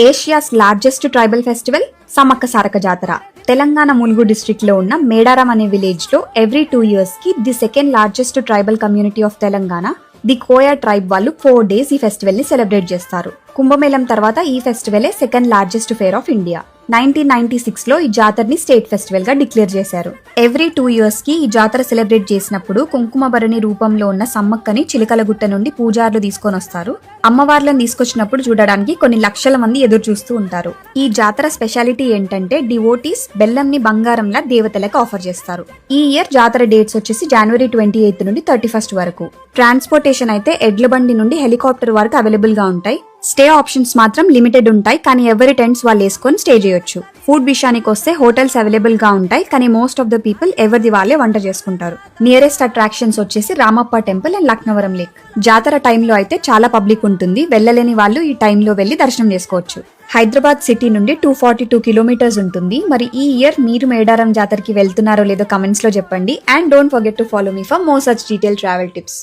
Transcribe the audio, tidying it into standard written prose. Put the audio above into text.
Asia's largest tribal festival Sammakka Sarakka Jatara Telangana Mulugu district లో ఉన్న మేడారం అనే విలేజ్ లో ఎవ్రీ 2 years కి the second largest tribal community of Telangana the Koya tribe వాళ్ళు 4 days ఈ ఫెస్టివల్ ని సెలబ్రేట్ చేస్తారు. కుంభమేళం తర్వాత ఈ ఫెస్టివలే second largest fair of India. 1996 లో ఈ జాతరని స్టేట్ ఫెస్టివల్ గా డిక్లేర్ చేశారు. ఎవ్రీ 2 years కి ఈ జాతర సెలబ్రేట్ చేసినప్పుడు కుంకుమ భరణి రూపంలో ఉన్న సమ్మక్కని చిలకలగుట్ట నుండి పూజారులు తీసుకొని వస్తారు. అమ్మవార్లను తీసుకొచ్చినప్పుడు చూడడానికి కొన్ని లక్షల మంది ఎదురు చూస్తూ ఉంటారు. ఈ జాతర స్పెషాలిటీ ఏంటంటే డివోటీస్ బెల్లంని బంగారంలా దేవతలకు ఆఫర్ చేస్తారు. ఈ ఇయర్ జాతర డేట్స్ వచ్చేసి January 28 నుండి 31st వరకు. ట్రాన్స్పోర్టేషన్ అయితే ఎడ్ల బండి నుండి హెలికాప్టర్ వరకు అవైలబుల్ గా ఉంటాయి. స్టే ఆప్షన్స్ మాత్రం లిమిటెడ్ ఉంటాయి, కానీ ఎవరి టెంట్స్ వాళ్ళు వేసుకొని స్టే చేయొచ్చు. ఫుడ్ విషయానికి వస్తే హోటల్స్ అవైలబుల్ గా ఉంటాయి, కానీ మోస్ట్ ఆఫ్ ద పీపుల్ ఎవరిది వాళ్ళే వంట చేసుకుంటారు. నియరెస్ట్ అట్రాక్షన్స్ వచ్చేసి Ramappa temple and Laknavaram lake. జాతర టైంలో అయితే చాలా పబ్లిక్ ఉంటుంది. వెళ్ళలేని వాళ్ళు ఈ టైంలో వెళ్లి దర్శనం చేసుకోవచ్చు. హైదరాబాద్ సిటీ నుండి 242 kilometers ఉంటుంది. మరి ఈ ఇయర్ మీరు మేడారం జాతరకి వెళ్తున్నారో లేదో కమెంట్స్ లో చెప్పండి. And don't forget to follow me for more such detail travel tips.